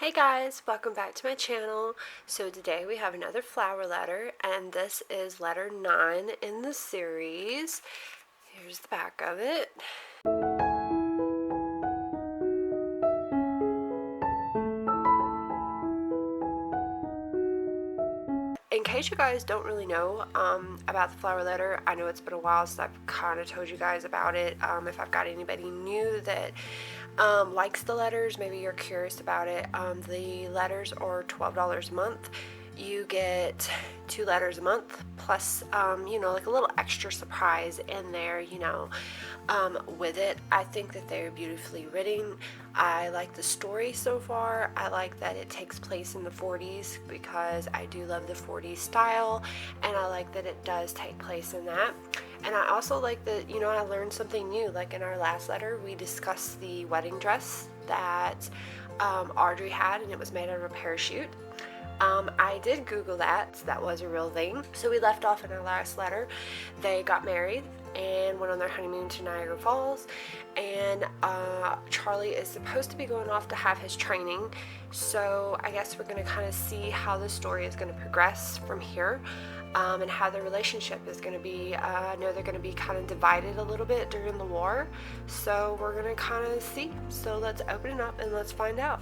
Hey guys, welcome back to my channel. So today we have another flower letter, and this is letter 9 in the series. Here's the back of it. In case you guys don't really know about the flower letter, I know it's been a while since I've kind of told you guys about it. If I've got anybody new that likes the letters, maybe you're curious about it. The letters are $12 a month. You get 2 letters a month plus like a little extra surprise in there, with it. I think that they're beautifully written. I like the story so far. I like that it takes place in the 40s because I do love the 40s style, and I like that it does take place in that. And I also like that, I learned something new. Like in our last letter, we discussed the wedding dress that Audrey had, and it was made out of a parachute. I did Google that. That was a real thing. So we left off in our last letter. They got married and went on their honeymoon to Niagara Falls, and Charlie is supposed to be going off to have his training. So I guess we're going to kind of see how the story is going to progress from here. And how their relationship is going to be. I know they're going to be kind of divided a little bit during the war, so we're going to kind of see. So let's open it up and let's find out.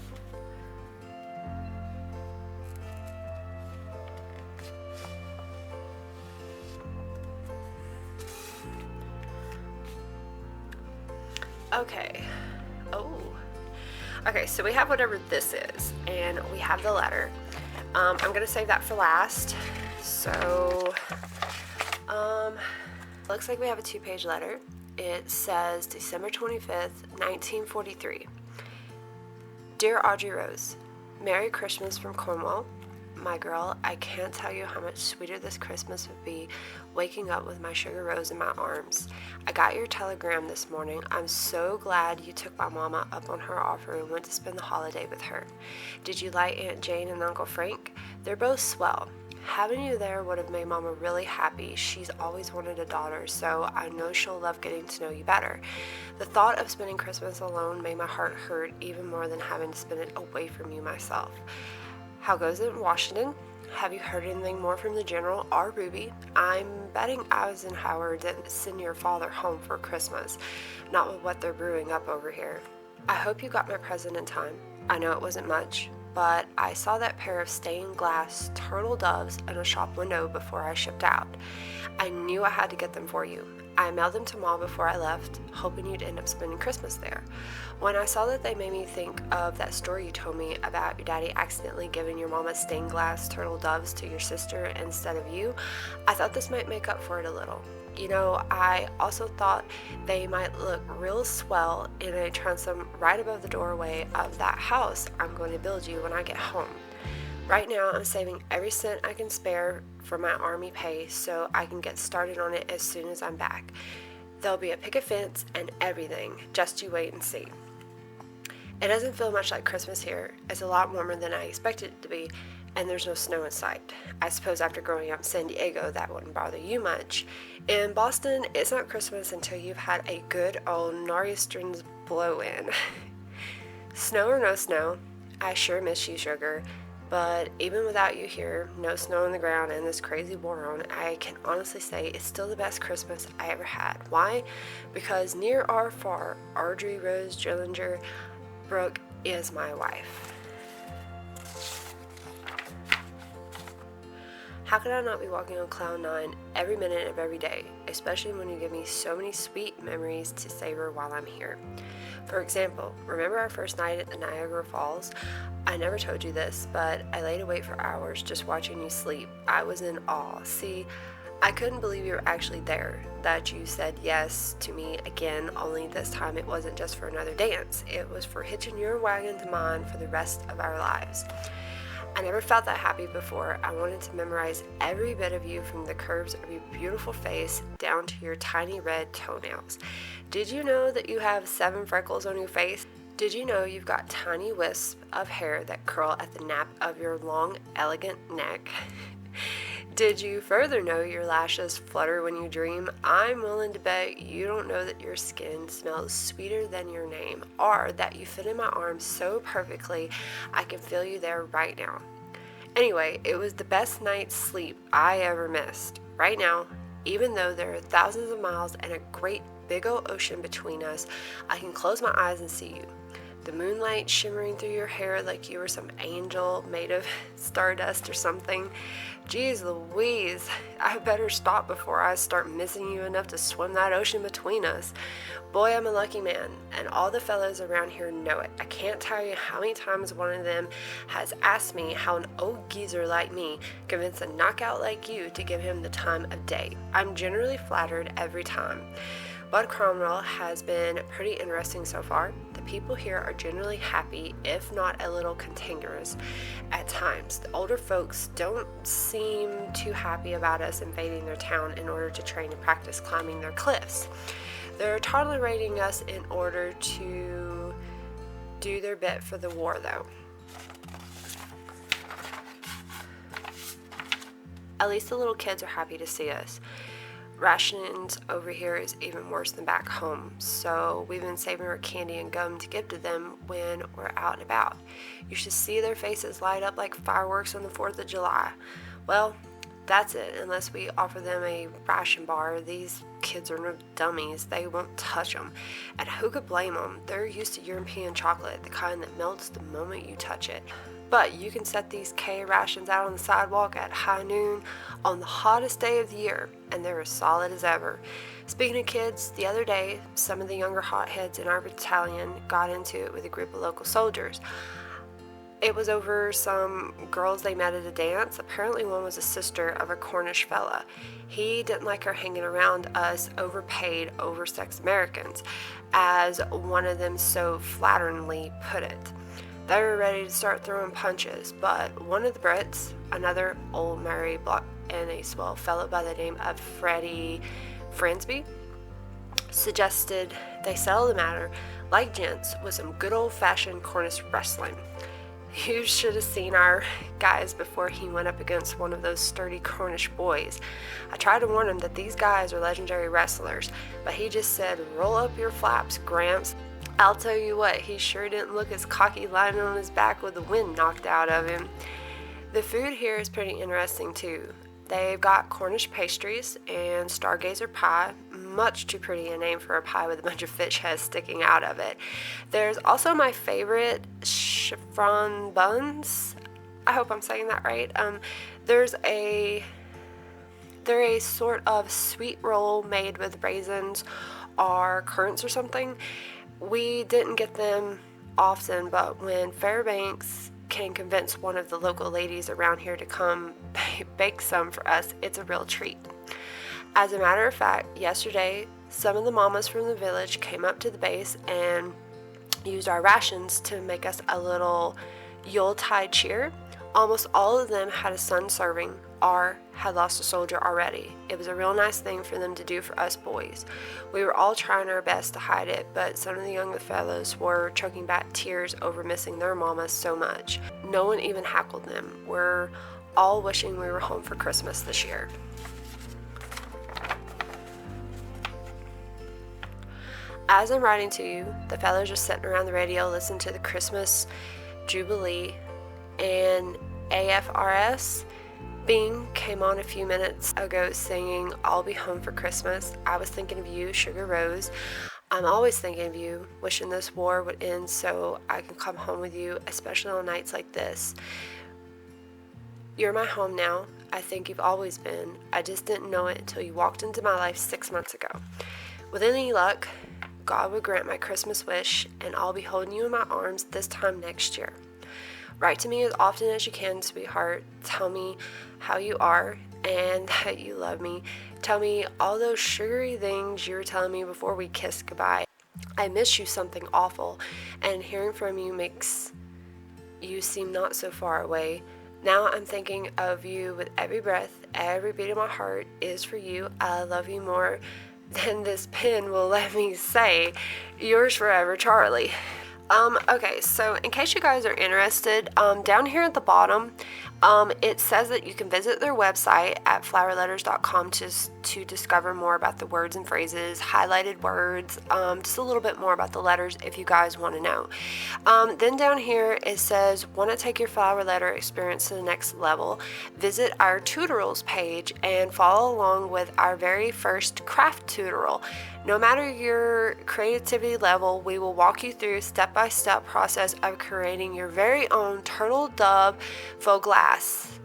Okay. Okay, so we have whatever this is, and we have the letter. I'm going to save that for last. So, looks like we have a 2-page letter. It says December 25th, 1943. Dear Audrey Rose, Merry Christmas from Cornwall. My girl, I can't tell you how much sweeter this Christmas would be waking up with my sugar rose in my arms. I got your telegram this morning. I'm so glad you took my mama up on her offer and went to spend the holiday with her. Did you like Aunt Jane and Uncle Frank? They're both swell. Having you there would have made Mama really happy. She's always wanted a daughter, so I know she'll love getting to know you better. The thought of spending Christmas alone made my heart hurt even more than having to spend it away from you myself. How goes it in Washington? Have you heard anything more from the General or Ruby? I'm betting Eisenhower didn't send your father home for Christmas, not with what they're brewing up over here. I hope you got my present in time. I know it wasn't much, but I saw that pair of stained glass turtle doves in a shop window before I shipped out. I knew I had to get them for you. I mailed them to Mom before I left, hoping you'd end up spending Christmas there. When I saw that, they made me think of that story you told me about your daddy accidentally giving your mama stained glass turtle doves to your sister instead of you. I thought this might make up for it a little. I also thought they might look real swell in a transom right above the doorway of that house I'm going to build you when I get home. Right now, I'm saving every cent I can spare for my Army pay so I can get started on it as soon as I'm back. There'll be a picket fence and everything. Just you wait and see. It doesn't feel much like Christmas here. It's a lot warmer than I expected it to be, and there's no snow in sight. I suppose after growing up in San Diego, that wouldn't bother you much. In Boston, it's not Christmas until you've had a good old nor'easter's blow in. Snow or no snow, I sure miss you, sugar. But even without you here, no snow on the ground, and this crazy war on, I can honestly say it's still the best Christmas I ever had. Why? Because near or far, Audrey Rose Drillinger Brooke is my wife. How could I not be walking on cloud 9 every minute of every day, especially when you give me so many sweet memories to savor while I'm here? For example, remember our first night at the Niagara Falls? I never told you this, but I laid awake for hours just watching you sleep. I was in awe. See, I couldn't believe you were actually there, that you said yes to me again, only this time it wasn't just for another dance. It was for hitching your wagon to mine for the rest of our lives. I never felt that happy before. I wanted to memorize every bit of you, from the curves of your beautiful face down to your tiny red toenails. Did you know that you have 7 freckles on your face? Did you know you've got tiny wisps of hair that curl at the nape of your long, elegant neck? Did you further know your lashes flutter when you dream? I'm willing to bet you don't know that your skin smells sweeter than your name, or that you fit in my arms so perfectly I can feel you there right now. Anyway, it was the best night's sleep I ever missed. Right now, even though there are thousands of miles and a great big old ocean between us, I can close my eyes and see you. The moonlight shimmering through your hair like you were some angel made of stardust or something. Geez Louise, I better stop before I start missing you enough to swim that ocean between us. Boy, I'm a lucky man, and all the fellows around here know it. I can't tell you how many times one of them has asked me how an old geezer like me convinced a knockout like you to give him the time of day. I'm generally flattered every time. Bud Cromwell has been pretty interesting so far. The people here are generally happy, if not a little cantankerous at times. The older folks don't seem too happy about us invading their town in order to train and practice climbing their cliffs. They're tolerating us in order to do their bit for the war, though. At least the little kids are happy to see us. Rations over here is even worse than back home, so we've been saving our candy and gum to give to them when we're out and about. You should see their faces light up like fireworks on the 4th of July. Well, that's it. Unless we offer them a ration bar, these kids are no dummies. They won't touch them. And who could blame them? They're used to European chocolate, the kind that melts the moment you touch it. But you can set these K rations out on the sidewalk at high noon on the hottest day of the year, and they're as solid as ever. Speaking of kids, the other day, some of the younger hotheads in our battalion got into it with a group of local soldiers. It was over some girls they met at a dance. Apparently one was a sister of a Cornish fella. He didn't like her hanging around us overpaid, oversexed Americans, as one of them so flatteringly put it. They were ready to start throwing punches, but one of the Brits, another old Mary Block, and a swell fellow by the name of Freddie Fransby, suggested they settle the matter like gents with some good old-fashioned Cornish wrestling. You should have seen our guys before he went up against one of those sturdy Cornish boys. I tried to warn him that these guys are legendary wrestlers, but he just said, "Roll up your flaps, Gramps." I'll tell you what, he sure didn't look as cocky lying on his back with the wind knocked out of him. The food here is pretty interesting too. They've got Cornish pastries and stargazer pie, much too pretty a name for a pie with a bunch of fish heads sticking out of it. There's also my favorite, chiffon buns. I hope I'm saying that right. They're a sort of sweet roll made with raisins or currants or something. We didn't get them often, but when Fairbanks can convince one of the local ladies around here to come bake some for us, it's a real treat. As a matter of fact, yesterday, some of the mamas from the village came up to the base and used our rations to make us a little Yuletide cheer. Almost all of them had a son serving or had lost a soldier already. It was a real nice thing for them to do for us boys. We were all trying our best to hide it, but some of the younger fellows were choking back tears over missing their mamas so much. No one even heckled them. We're all wishing we were home for Christmas this year. As I'm writing to you, the fellows just sitting around the radio listening to the Christmas Jubilee, and AFRS Bing came on a few minutes ago singing "I'll Be Home for Christmas." I was thinking of you, Sugar Rose. I'm always thinking of you, wishing this war would end so I can come home with you, especially on nights like this. You're my home now. I think you've always been. I just didn't know it until you walked into my life 6 months ago. With any luck, God would grant my Christmas wish, and I'll be holding you in my arms this time next year. Write to me as often as you can, sweetheart. Tell me how you are and that you love me. Tell me all those sugary things you were telling me before we kissed goodbye. I miss you something awful, and hearing from you makes you seem not so far away. Now I'm thinking of you with every breath. Every beat of my heart is for you. I love you more than this pen will let me say. Yours forever, Charlie. Okay, so in case you guys are interested, down here at the bottom, It says that you can visit their website at flowerletters.com to discover more about the words and phrases, highlighted words, just a little bit more about the letters if you guys want to know. Then down here it says, want to take your flower letter experience to the next level? Visit our tutorials page and follow along with our very first craft tutorial. No matter your creativity level, we will walk you through a step-by-step process of creating your very own turtle dove faux glass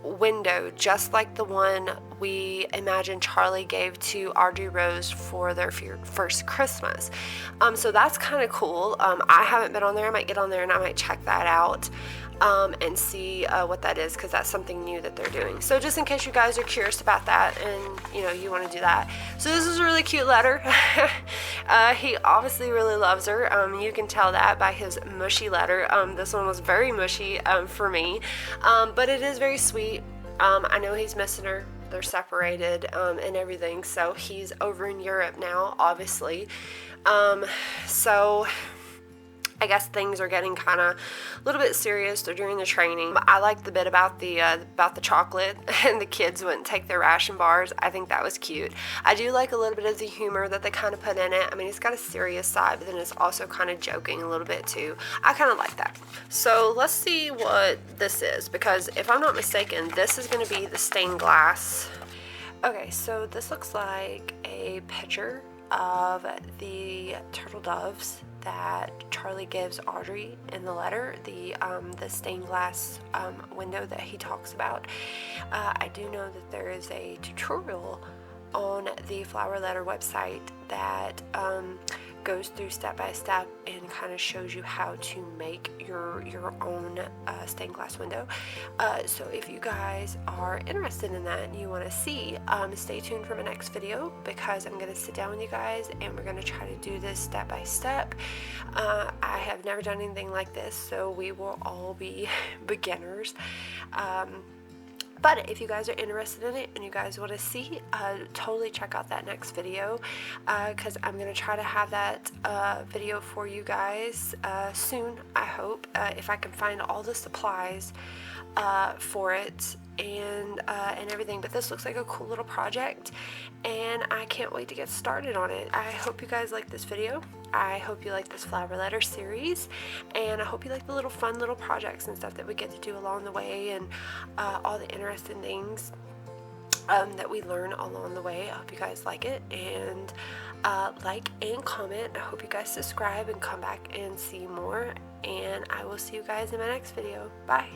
window, just like the one we imagine Charlie gave to Audrey Rose for their first Christmas. So that's kind of cool. I haven't been on there. I might get on there and I might check that out and see what that is, because that's something new that they're doing. So just in case you guys are curious about that and you want to do that. So this is a really cute letter. He obviously really loves her. You can tell that by his mushy letter. This one was very mushy for me, but it is very sweet. I know he's missing her. They're separated and everything, so he's over in Europe now, obviously. So I guess things are getting kind of a little bit serious. They're doing the training. I like the bit about the chocolate and the kids wouldn't take their ration bars. I think that was cute. I do like a little bit of the humor that they kind of put in it. I mean, it's got a serious side, but then it's also kind of joking a little bit too. I kind of like that. So let's see what this is, because if I'm not mistaken, this is going to be the stained glass. Okay, so this looks like a picture of the turtle doves that Charlie gives Audrey in the letter, the stained glass window that he talks about. I do know that there is a tutorial on the Flower Letter website that goes through step by step and kind of shows you how to make your own stained glass window. So if you guys are interested in that and you want to see, stay tuned for my next video, because I'm going to sit down with you guys and we're going to try to do this step by step. I have never done anything like this, so we will all be beginners. But if you guys are interested in it and you guys want to see, totally check out that next video, because I'm going to try to have that video for you guys soon, I hope, if I can find all the supplies for it and everything. But this looks like a cool little project and I can't wait to get started on it. I hope you guys like this video. I hope you like this flower letter series, and I hope you like the little fun little projects and stuff that we get to do along the way, and all the interesting things that we learn along the way. I hope you guys like it, and like and comment. I hope you guys subscribe and come back and see more, and I will see you guys in my next video. Bye.